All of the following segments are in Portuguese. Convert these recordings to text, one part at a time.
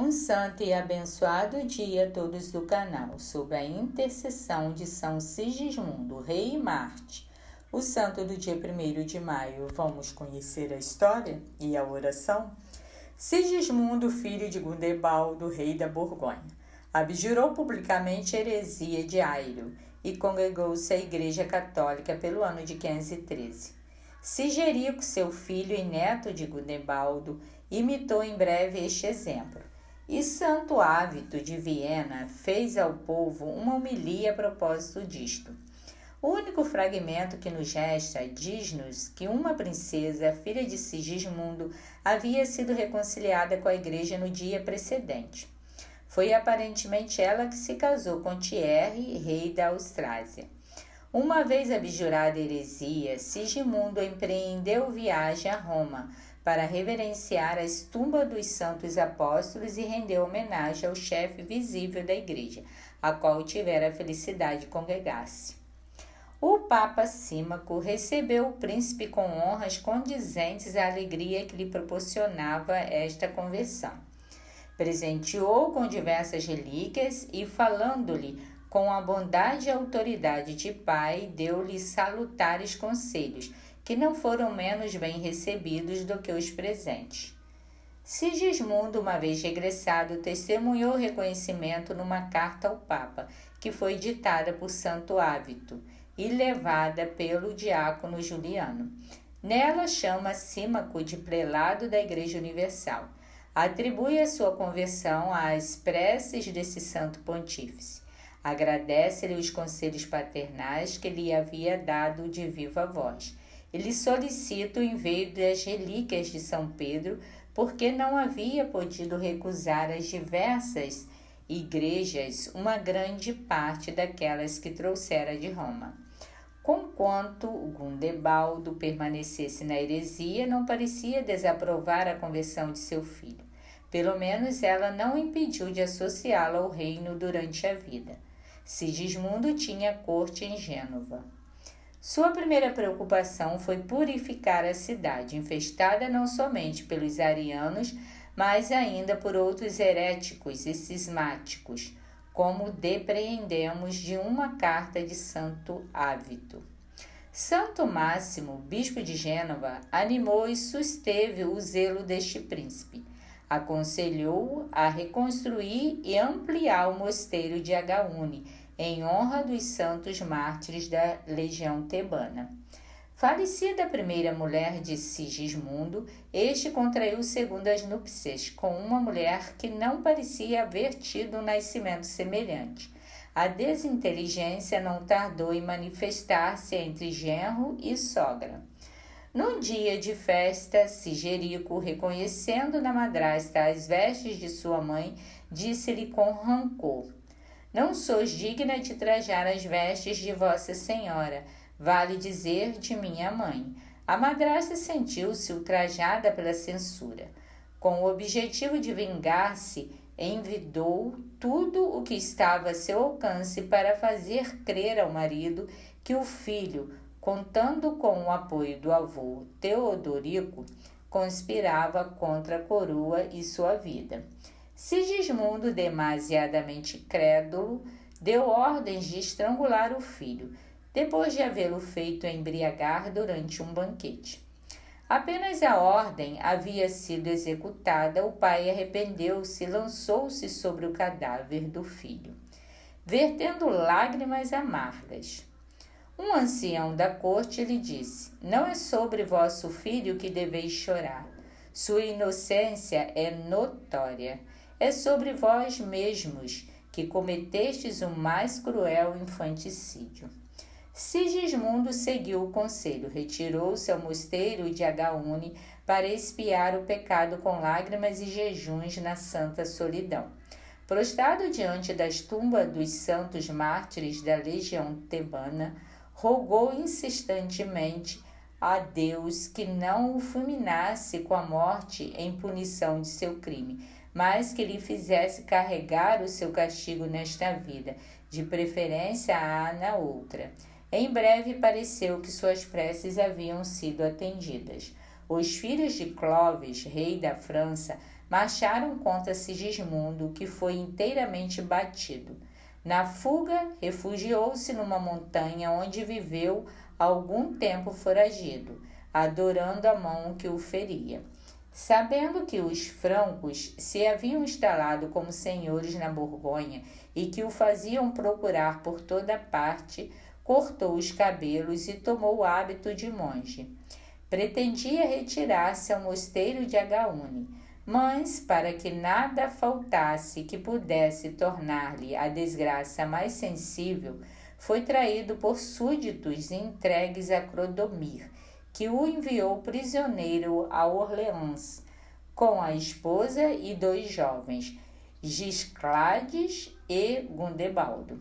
Um santo e abençoado dia a todos do canal, sob a intercessão de São Sigismundo, rei e Marte. O santo do dia 1º de maio, vamos conhecer a história e a oração? Sigismundo, filho de Gundebaldo, rei da Borgonha, abjurou publicamente a heresia de Airo e congregou-se à Igreja Católica pelo ano de 513. Sigerico, seu filho e neto de Gundebaldo, imitou em breve este exemplo. E Santo Ávito de Viena fez ao povo uma homilia a propósito disto. O único fragmento que nos resta diz-nos que uma princesa, filha de Sigismundo, havia sido reconciliada com a igreja no dia precedente. Foi aparentemente ela que se casou com Thierry, rei da Austrásia. Uma vez abjurada a heresia, Sigismundo empreendeu viagem a Roma para reverenciar as tumbas dos santos apóstolos e render homenagem ao chefe visível da igreja, a qual tivera a felicidade de congregar-se. O Papa Símaco recebeu o príncipe com honras condizentes à alegria que lhe proporcionava esta conversão. Presenteou com diversas relíquias e, falando-lhe com a bondade e autoridade de pai, deu-lhe salutares conselhos, que não foram menos bem recebidos do que os presentes. Sigismundo, uma vez regressado, testemunhou o reconhecimento numa carta ao Papa, que foi ditada por Santo Ávito e levada pelo diácono Juliano. Nela chama Símaco de prelado da Igreja Universal. Atribui a sua conversão às preces desse santo pontífice. Agradece-lhe os conselhos paternais que lhe havia dado de viva voz. Ele solicita o envio das relíquias de São Pedro, porque não havia podido recusar às diversas igrejas uma grande parte daquelas que trouxera de Roma. Conquanto Gundebaldo permanecesse na heresia, não parecia desaprovar a conversão de seu filho. Pelo menos ela não impediu de associá-lo ao reino durante a vida. Sigismundo tinha corte em Gênova. Sua primeira preocupação foi purificar a cidade, infestada não somente pelos arianos, mas ainda por outros heréticos e cismáticos, como depreendemos de uma carta de Santo Ávito. Santo Máximo, bispo de Gênova, animou e susteve o zelo deste príncipe. Aconselhou-o a reconstruir e ampliar o mosteiro de Agaúne, em honra dos santos mártires da legião tebana. Falecida a primeira mulher de Sigismundo, este contraiu segundas núpcias com uma mulher que não parecia haver tido um nascimento semelhante. A desinteligência não tardou em manifestar-se entre genro e sogra. Num dia de festa, Sigerico, reconhecendo na madrasta as vestes de sua mãe, disse-lhe com rancor: "Não sois digna de trajar as vestes de Vossa Senhora, vale dizer de minha mãe." A madrasta sentiu-se ultrajada pela censura. Com o objetivo de vingar-se, envidou tudo o que estava a seu alcance para fazer crer ao marido que o filho, contando com o apoio do avô Teodorico, conspirava contra a coroa e sua vida. Sigismundo, demasiadamente crédulo, deu ordens de estrangular o filho, depois de havê-lo feito embriagar durante um banquete. Apenas a ordem havia sido executada, o pai arrependeu-se e lançou-se sobre o cadáver do filho, vertendo lágrimas amargas. Um ancião da corte lhe disse: "Não é sobre vosso filho que deveis chorar. Sua inocência é notória. É sobre vós mesmos que cometestes o mais cruel infanticídio." Sigismundo seguiu o conselho, retirou-se ao mosteiro de Agaúne para expiar o pecado com lágrimas e jejuns na santa solidão. Prostrado diante das tumbas dos santos mártires da legião tebana, rogou insistentemente a Deus que não o fulminasse com a morte em punição de seu crime, mas que lhe fizesse carregar o seu castigo nesta vida, de preferência na outra. Em breve pareceu que suas preces haviam sido atendidas. Os filhos de Clovis, rei da França, marcharam contra Sigismundo, que foi inteiramente batido. Na fuga, refugiou-se numa montanha onde viveu algum tempo foragido, adorando a mão que o feria. Sabendo que os francos se haviam instalado como senhores na Borgonha e que o faziam procurar por toda parte, cortou os cabelos e tomou o hábito de monge. Pretendia retirar-se ao mosteiro de Agaúne, mas, para que nada faltasse que pudesse tornar-lhe a desgraça mais sensível, foi traído por súditos e entregues a Clodomir, que o enviou prisioneiro a Orleans, com a esposa e 2 jovens, Gisclades e Gundebaldo.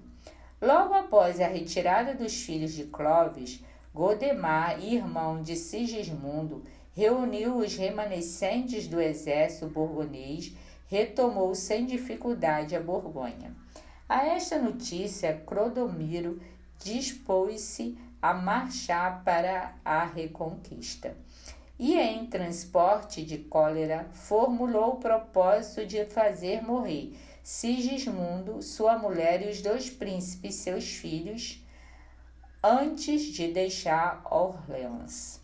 Logo após a retirada dos filhos de Clovis, Godemar, irmão de Sigismundo, reuniu os remanescentes do exército borgonês, retomou sem dificuldade a Borgonha. A esta notícia, Clodomiro dispôs-se a marchar para a reconquista. E em transporte de cólera, formulou o propósito de fazer morrer Sigismundo, sua mulher e os 2 príncipes, seus filhos, antes de deixar Orleans.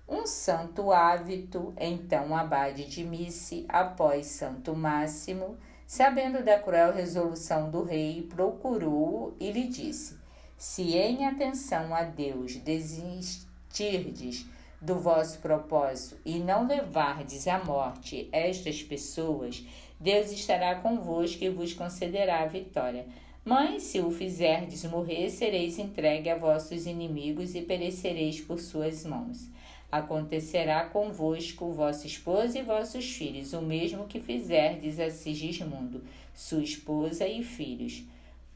Um santo Ávito, então abade de Mice, após Santo Máximo, sabendo da cruel resolução do rei, procurou-o e lhe disse: se em atenção a Deus desistirdes do vosso propósito e não levardes à morte estas pessoas, Deus estará convosco e vos concederá a vitória. Mas, se o fizerdes morrer, sereis entregue a vossos inimigos e perecereis por suas mãos. Acontecerá convosco, vossa esposa e vossos filhos, o mesmo que fizerdes a Sigismundo, sua esposa e filhos.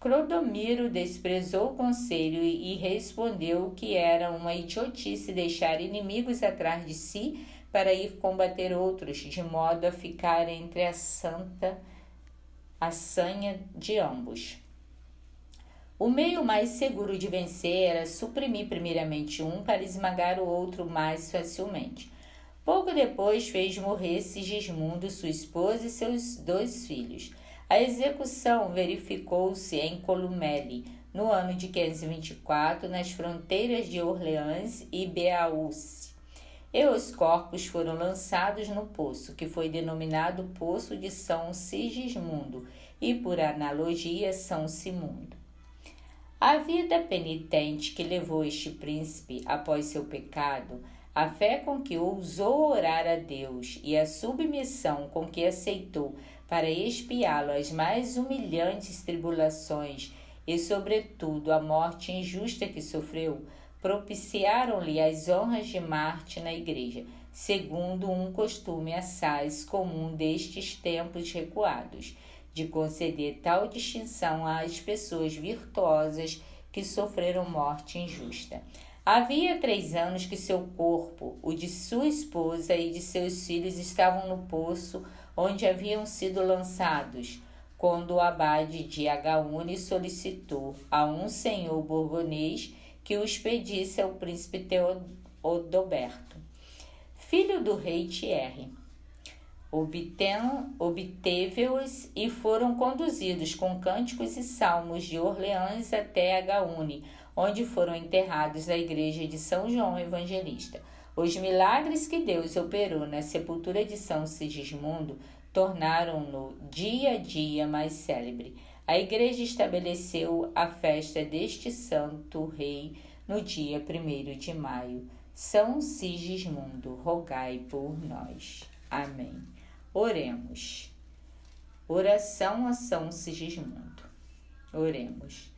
Clodomiro desprezou o conselho e respondeu que era uma idiotice deixar inimigos atrás de si para ir combater outros, de modo a ficar entre a santa sanha de ambos. O meio mais seguro de vencer era suprimir primeiramente um para esmagar o outro mais facilmente. Pouco depois fez morrer Sigismundo, sua esposa e seus 2 filhos. A execução verificou-se em Columelle, no ano de 524, nas fronteiras de Orleans e Beauce. E os corpos foram lançados no poço, que foi denominado Poço de São Sigismundo e, por analogia, São Simundo. A vida penitente que levou este príncipe após seu pecado, a fé com que ousou orar a Deus e a submissão com que aceitou para expiá-lo as mais humilhantes tribulações e, sobretudo, a morte injusta que sofreu, propiciaram-lhe as honras de Marte na igreja, segundo um costume assaz comum destes tempos recuados, de conceder tal distinção às pessoas virtuosas que sofreram morte injusta. Havia 3 anos que seu corpo, o de sua esposa e de seus filhos estavam no poço onde haviam sido lançados, quando o abade de Agaúne solicitou a um senhor borgonês que os pedisse ao príncipe Teodoberto, filho do rei Thierry. Obteve-os e foram conduzidos com cânticos e salmos de Orleans até Agaúne, onde foram enterrados na igreja de São João Evangelista. Os milagres que Deus operou na sepultura de São Sigismundo tornaram-no dia a dia mais célebre. A igreja estabeleceu a festa deste santo rei no dia 1º de maio. São Sigismundo, rogai por nós. Amém. Oremos. Oração a São Sigismundo. Oremos.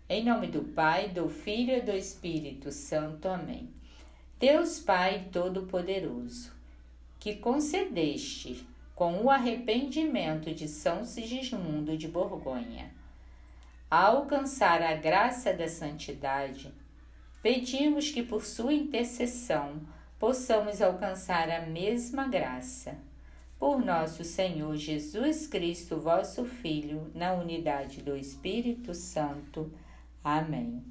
Em nome do Pai, do Filho e do Espírito Santo. Amém. Deus Pai Todo-Poderoso, que concedeste, com o arrependimento de São Sigismundo de Borgonha, a alcançar a graça da santidade, pedimos que por sua intercessão possamos alcançar a mesma graça. Por nosso Senhor Jesus Cristo, vosso Filho, na unidade do Espírito Santo. Amém.